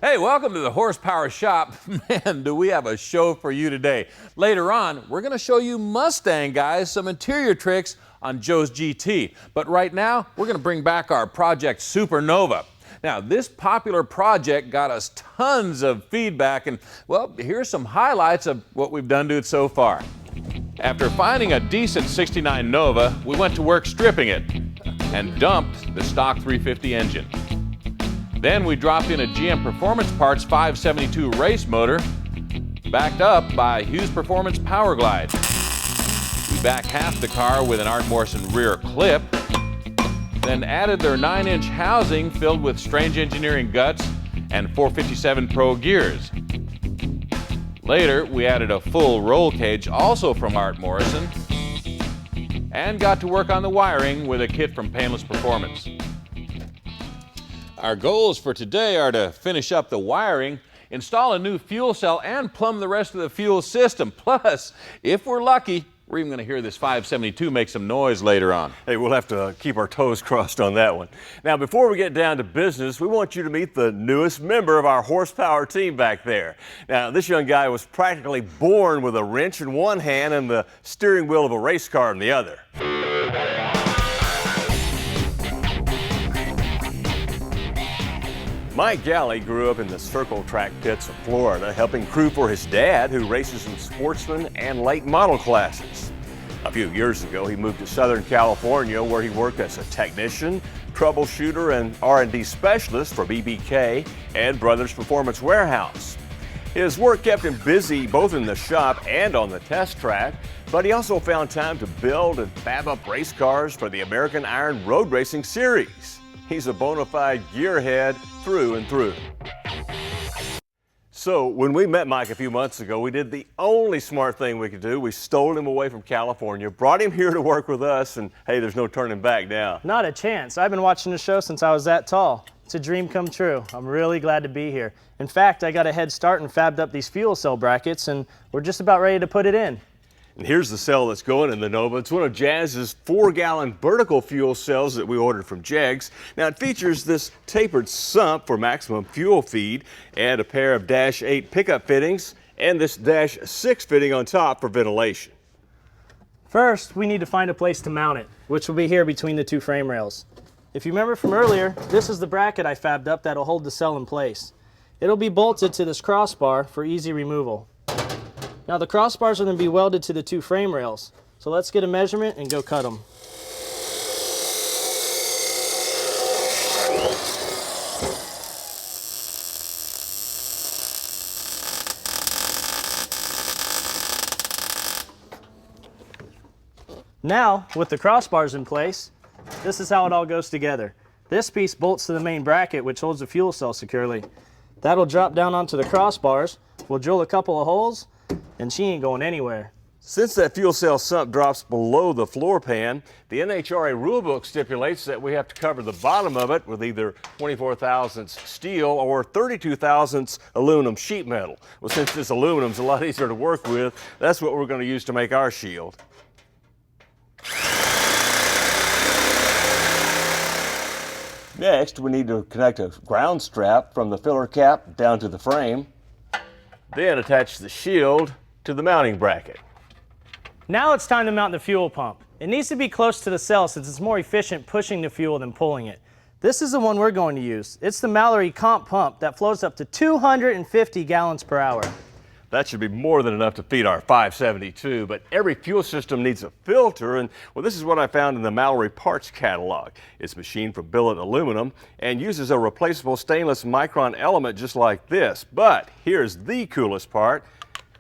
Hey, welcome to the Horsepower Shop. Man, do we have a show for you today. Later on, we're going to show you Mustang guys some interior tricks on Joe's GT. But right now, we're going to bring back our project Supernova. Now, this popular project got us tons of feedback, and well, here's some highlights of what we've done to it so far. After finding a decent 69 Nova, we went to work stripping it and dumped the stock 350 engine. Then we dropped in a GM Performance Parts 572 race motor, backed up by Hughes Performance Power Glide. We back half the car with an Art Morrison rear clip, then added their 9-inch housing filled with Strange Engineering guts and 457 Pro gears. Later, we added a full roll cage, also from Art Morrison, and got to work on the wiring with a kit from Painless Performance. Our goals for today are to finish up the wiring, install a new fuel cell, and plumb the rest of the fuel system. Plus, if we're lucky, we're even going to hear this 572 make some noise later on. Hey, we'll have to keep our toes crossed on that one. Now, before we get down to business, we want you to meet the newest member of our horsepower team back there. Now, this young guy was practically born with a wrench in one hand and the steering wheel of a race car in the other. Mike Galley grew up in the circle track pits of Florida, helping crew for his dad, who races in sportsman and late model classes. A few years ago, he moved to Southern California, where he worked as a technician, troubleshooter, and R&D specialist for BBK and Brothers Performance Warehouse. His work kept him busy both in the shop and on the test track, but he also found time to build and fab up race cars for the American Iron Road Racing Series. He's a bona fide gearhead through and through. So when we met Mike a few months ago, we did the only smart thing we could do. We stole him away from California, brought him here to work with us, and hey, there's no turning back now. Not a chance. I've been watching the show since I was that tall. It's a dream come true. I'm really glad to be here. In fact, I got a head start and fabbed up these fuel cell brackets, and we're just about ready to put it in. And here's the cell that's going in the Nova. It's one of Jazz's 4-gallon vertical fuel cells that we ordered from Jegs. Now, it features this tapered sump for maximum fuel feed and a pair of Dash 8 pickup fittings and this Dash 6 fitting on top for ventilation. First, we need to find a place to mount it, which will be here between the two frame rails. If you remember from earlier, this is the bracket I fabbed up that'll hold the cell in place. It'll be bolted to this crossbar for easy removal. Now the crossbars are going to be welded to the two frame rails, so let's get a measurement and go cut them. Now, with the crossbars in place, this is how it all goes together. This piece bolts to the main bracket, which holds the fuel cell securely. That'll drop down onto the crossbars. We'll drill a couple of holes, and she ain't going anywhere. Since that fuel cell sump drops below the floor pan, the NHRA rulebook stipulates that we have to cover the bottom of it with either 24 thousandths steel or 32 thousandths aluminum sheet metal. Well, since this aluminum's a lot easier to work with, that's what we're going to use to make our shield. Next, we need to connect a ground strap from the filler cap down to the frame, then attach the shield to the mounting bracket. Now it's time to mount the fuel pump. It needs to be close to the cell since it's more efficient pushing the fuel than pulling it. This is the one we're going to use. It's the Mallory comp pump that flows up to 250 gallons per hour. That should be more than enough to feed our 572, but every fuel system needs a filter, and well, this is what I found in the Mallory parts catalog. It's machined from billet aluminum and uses a replaceable stainless micron element just like this. But here's the coolest part.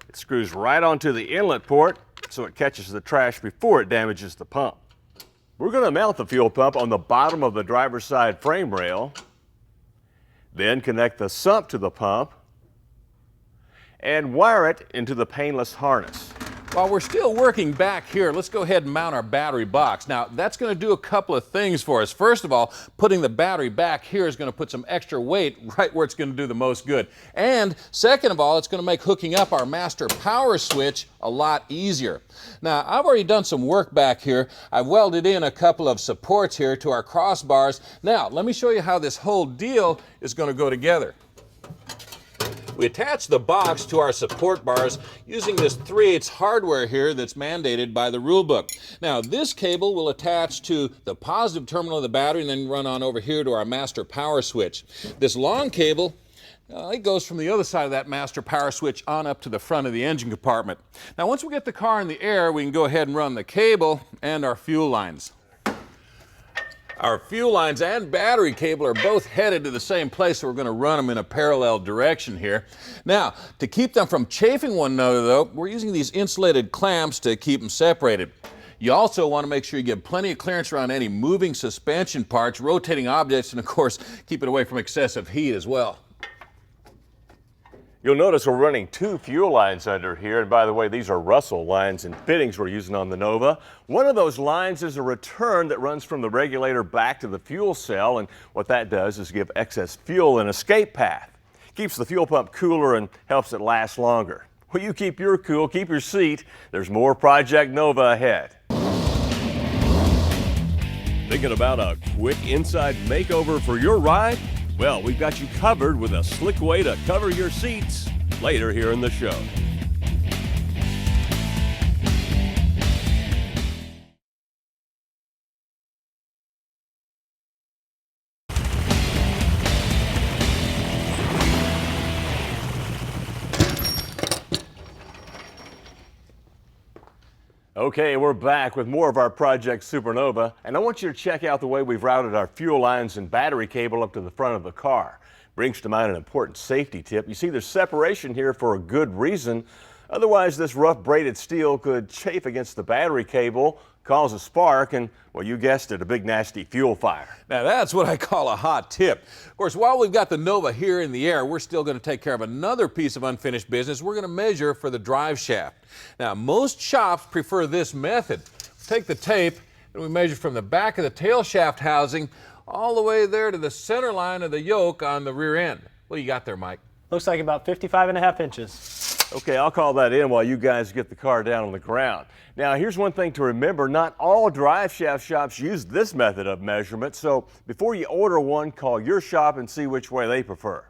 It screws right onto the inlet port so it catches the trash before it damages the pump. We're going to mount the fuel pump on the bottom of the driver's side frame rail, then connect the sump to the pump, and wire it into the painless harness. While we're still working back here, let's go ahead and mount our battery box. Now, that's going to do a couple of things for us. First of all, putting the battery back here is going to put some extra weight right where it's going to do the most good. And second of all, it's going to make hooking up our master power switch a lot easier. Now, I've already done some work back here. I've welded in a couple of supports here to our crossbars. Now, let me show you how this whole deal is going to go together. We attach the box to our support bars using this 3/8 hardware here that's mandated by the rule book. Now, this cable will attach to the positive terminal of the battery and then run on over here to our master power switch. This long cable, it goes from the other side of that master power switch on up to the front of the engine compartment. Now, once we get the car in the air, we can go ahead and run the cable and our fuel lines. Our fuel lines and battery cable are both headed to the same place, so we're going to run them in a parallel direction here. Now, to keep them from chafing one another, though, we're using these insulated clamps to keep them separated. You also want to make sure you get plenty of clearance around any moving suspension parts, rotating objects, and of course, keep it away from excessive heat as well. You'll notice we're running 2 fuel lines under here, and by the way, these are Russell lines and fittings we're using on the Nova. One of those lines is a return that runs from the regulator back to the fuel cell, and what that does is give excess fuel an escape path. Keeps the fuel pump cooler and helps it last longer. Well, you keep your cool, keep your seat. There's more Project Nova ahead. Thinking about a quick inside makeover for your ride? Well, we've got you covered with a slick way to cover your seats later here in the show. Okay, we're back with more of our Project Supernova, and I want you to check out the way we've routed our fuel lines and battery cable up to the front of the car. Brings to mind an important safety tip. You see, there's separation here for a good reason. Otherwise, this rough braided steel could chafe against the battery cable, cause a spark, and, well, you guessed it, a big nasty fuel fire. Now, that's what I call a hot tip. Of course, while we've got the Nova here in the air, we're still going to take care of another piece of unfinished business. We're going to measure for the drive shaft. Now, most shops prefer this method. Take the tape and we measure from the back of the tail shaft housing all the way there to the center line of the yoke on the rear end. What do you got there, Mike? Looks like about 55.5 inches. Okay, I'll call that in while you guys get the car down on the ground. Now, here's one thing to remember. Not all drive shaft shops use this method of measurement, so before you order one, call your shop and see which way they prefer.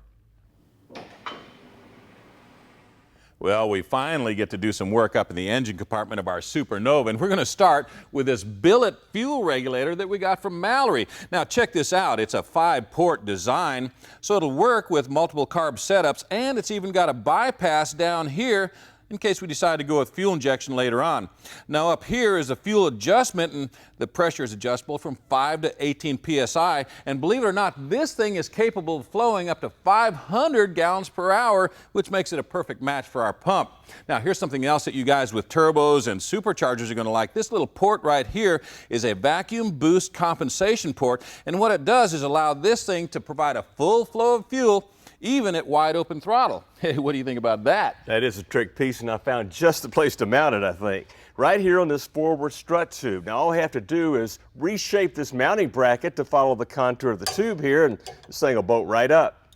Well, we finally get to do some work up in the engine compartment of our Supernova, and we're going to start with this billet fuel regulator that we got from Mallory. Now, check this out. It's a 5-port design, so it'll work with multiple carb setups, and it's even got a bypass down here in case we decide to go with fuel injection later on. Now, up here is a fuel adjustment, and the pressure is adjustable from 5 to 18 psi. And believe it or not, this thing is capable of flowing up to 500 gallons per hour, which makes it a perfect match for our pump. Now, here's something else that you guys with turbos and superchargers are going to like. This little port right here is a vacuum boost compensation port, and what it does is allow this thing to provide a full flow of fuel even at wide open throttle. Hey, what do you think about that? That is a trick piece, and I found just the place to mount it, I think. Right here on this forward strut tube. Now, all I have to do is reshape this mounting bracket to follow the contour of the tube here, and this thing will bolt right up.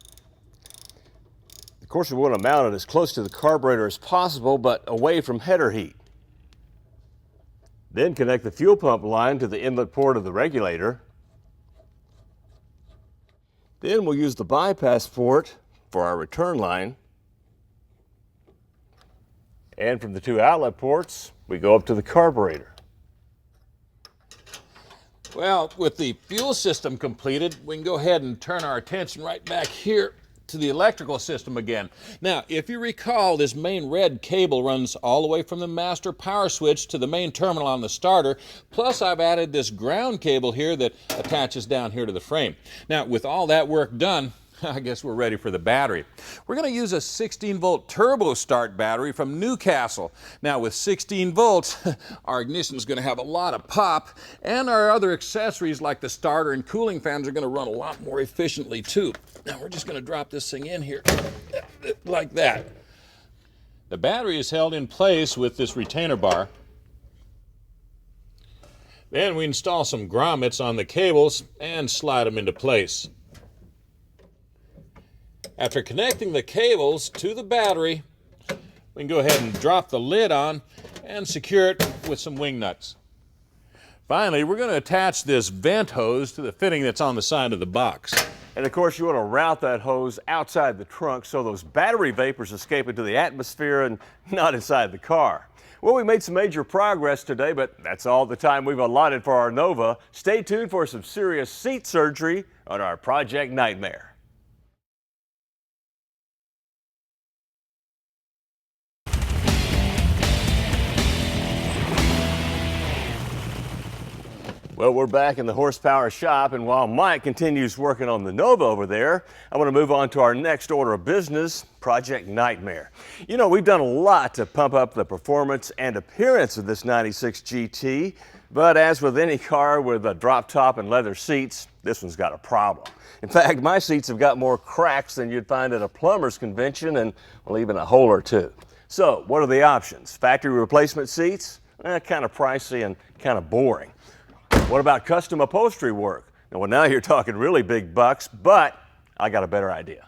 Of course, we want to mount it as close to the carburetor as possible, but away from header heat. Then connect the fuel pump line to the inlet port of the regulator. Then we'll use the bypass port for our return line. And from the 2 outlet ports, we go up to the carburetor. Well, with the fuel system completed, we can go ahead and turn our attention right back here to the electrical system again. Now, if you recall, this main red cable runs all the way from the master power switch to the main terminal on the starter, plus I've added this ground cable here that attaches down here to the frame. Now, with all that work done, I guess we're ready for the battery. We're going to use a 16-volt turbo start battery from Newcastle. Now, with 16 volts, our ignition is going to have a lot of pop, and our other accessories like the starter and cooling fans are going to run a lot more efficiently too. Now, we're just going to drop this thing in here like that. The battery is held in place with this retainer bar. Then we install some grommets on the cables and slide them into place. After connecting the cables to the battery, we can go ahead and drop the lid on and secure it with some wing nuts. Finally, we're going to attach this vent hose to the fitting that's on the side of the box. And of course, you want to route that hose outside the trunk so those battery vapors escape into the atmosphere and not inside the car. Well, we made some major progress today, but that's all the time we've allotted for our Nova. Stay tuned for some serious seat surgery on our Project Nightmare. Well, we're back in the horsepower shop, and while Mike continues working on the Nova over there, I want to move on to our next order of business, Project Nightmare. You know, we've done a lot to pump up the performance and appearance of this 96 GT, but as with any car with a drop top and leather seats, this one's got a problem. In fact, my seats have got more cracks than you'd find at a plumber's convention, and well, even a hole or two. So, what are the options? Factory replacement seats? Kind of pricey and kind of boring. What about custom upholstery work? Well, now you're talking really big bucks, but I got a better idea.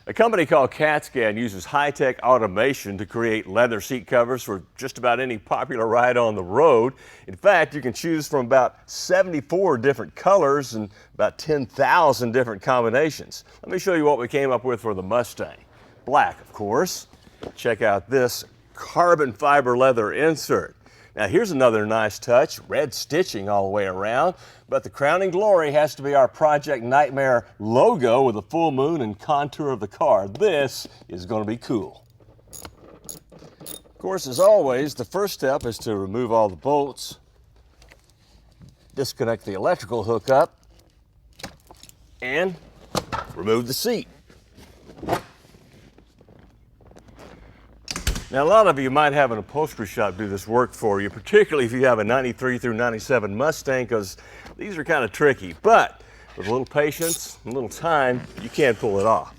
A company called CATScan uses high-tech automation to create leather seat covers for just about any popular ride on the road. In fact, you can choose from about 74 different colors and about 10,000 different combinations. Let me show you what we came up with for the Mustang. Black, of course. Check out this carbon fiber leather insert. Now here's another nice touch, red stitching all the way around, but the crowning glory has to be our Project Nightmare logo with the full moon and contour of the car. This is going to be cool. Of course, as always, the first step is to remove all the bolts, disconnect the electrical hookup, and remove the seat. Now, a lot of you might have an upholstery shop do this work for you, particularly if you have a 93 through 97 Mustang, because these are kind of tricky. But with a little patience and a little time, you can pull it off.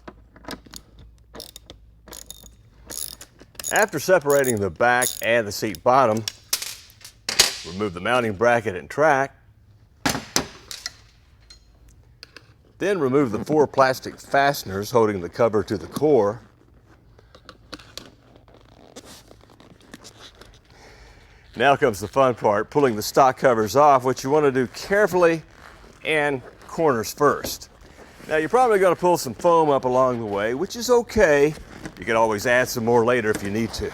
After separating the back and the seat bottom, remove the mounting bracket and track. Then remove the 4 plastic fasteners holding the cover to the core. Now comes the fun part, pulling the stock covers off, which you want to do carefully and corners first. Now you're probably going to pull some foam up along the way, which is okay. You can always add some more later if you need to.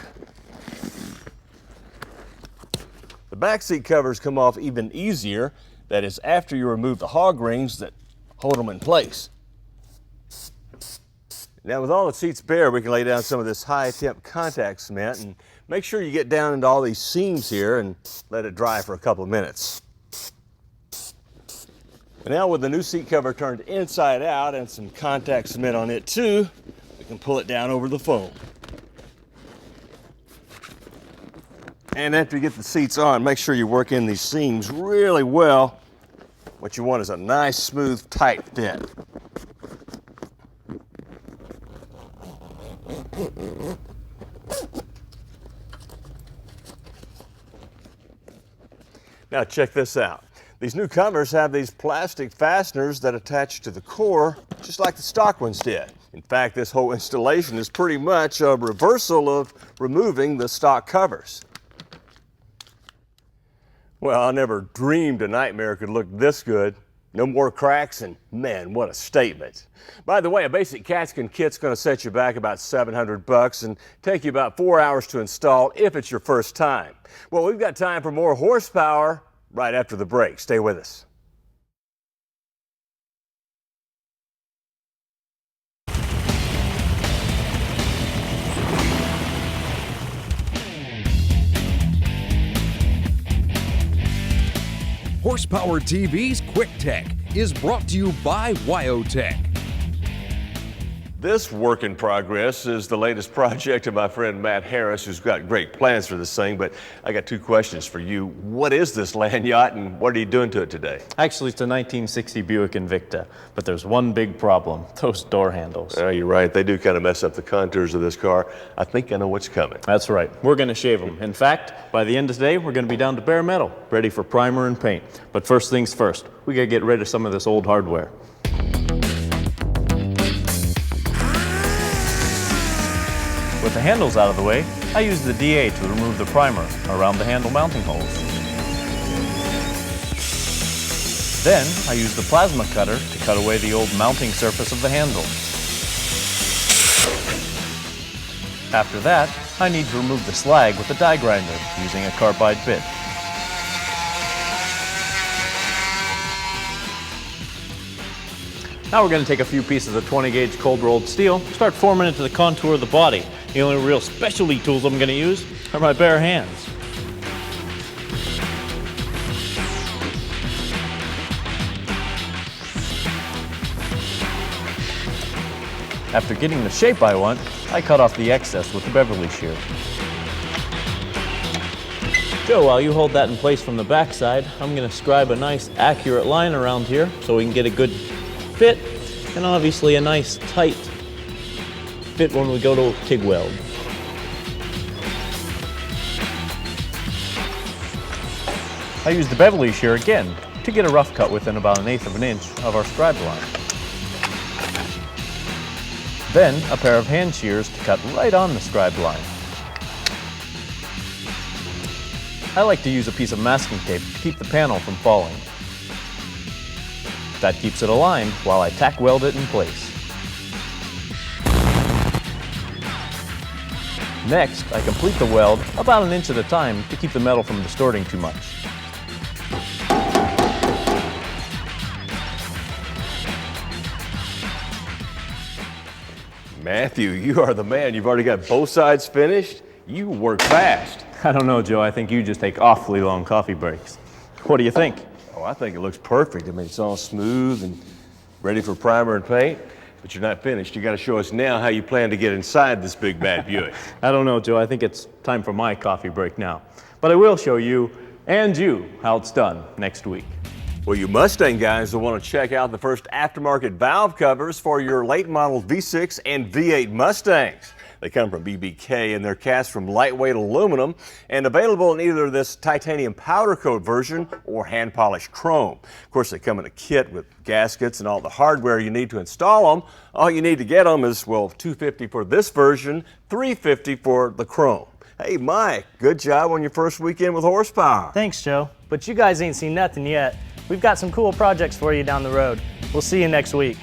The back seat covers come off even easier. That is after you remove the hog rings that hold them in place. Now with all the seats bare, we can lay down some of this high temp contact cement and make sure you get down into all these seams here and let it dry for a couple of minutes. And now with the new seat cover turned inside out and some contact cement on it too, we can pull it down over the foam. And after you get the seats on, make sure you work in these seams really well. What you want is a nice, smooth, tight fit. Now check this out. These new covers have these plastic fasteners that attach to the core, just like the stock ones did. In fact, this whole installation is pretty much a reversal of removing the stock covers. Well, I never dreamed a Nightmare could look this good. No more cracks, and man, what a statement. By the way, a basic CATScan kit's going to set you back about $700 and take you about 4 hours to install if it's your first time. Well, we've got time for more horsepower right after the break. Stay with us. Horsepower TV's Quick Tech is brought to you by Wyotech. This work in progress is the latest project of my friend Matt Harris, who's got great plans for this thing, but I got 2 questions for you. What is this land yacht and what are you doing to it today? Actually, it's a 1960 Buick Invicta, but there's one big problem, those door handles. You're right, they do kind of mess up the contours of this car. I think I know what's coming. That's right, we're going to shave them. In fact, by the end of the day, we're going to be down to bare metal, ready for primer and paint. But first things first, we got to get rid of some of this old hardware. With the handles out of the way, I use the DA to remove the primer around the handle mounting holes. Then I use the plasma cutter to cut away the old mounting surface of the handle. After that, I need to remove the slag with a die grinder using a carbide bit. Now we're going to take a few pieces of 20 gauge cold rolled steel, start forming it to the contour of the body. The only real specialty tools I'm going to use are my bare hands. After getting the shape I want, I cut off the excess with the beverly shear. Joe, while you hold that in place from the backside, I'm going to scribe a nice accurate line around here so we can get a good fit and obviously a nice tight fit when we go to TIG weld. I use the beverly shear again to get a rough cut within about 1/8 of an inch of our scribe line. Then a pair of hand shears to cut right on the scribe line. I like to use a piece of masking tape to keep the panel from falling. That keeps it aligned while I tack weld it in place. Next, I complete the weld about 1 inch at a time to keep the metal from distorting too much. Matthew, you are the man. You've already got both sides finished. You work fast. I don't know, Joe. I think you just take awfully long coffee breaks. What do you think? Oh, I think it looks perfect. I mean, it's all smooth and ready for primer and paint, but you're not finished. You got to show us now how you plan to get inside this big bad Buick. I don't know, Joe. I think it's time for my coffee break now. But I will show you and you how it's done next week. Well, you Mustang guys will want to check out the first aftermarket valve covers for your late model V6 and V8 Mustangs. They come from BBK and they're cast from lightweight aluminum and available in either this titanium powder coat version or hand polished chrome. Of course, they come in a kit with gaskets and all the hardware you need to install them. All you need to get them is, well, $250 for this version, $350 for the chrome. Hey, Mike, good job on your first weekend with Horsepower. Thanks, Joe. But you guys ain't seen nothing yet. We've got some cool projects for you down the road. We'll see you next week.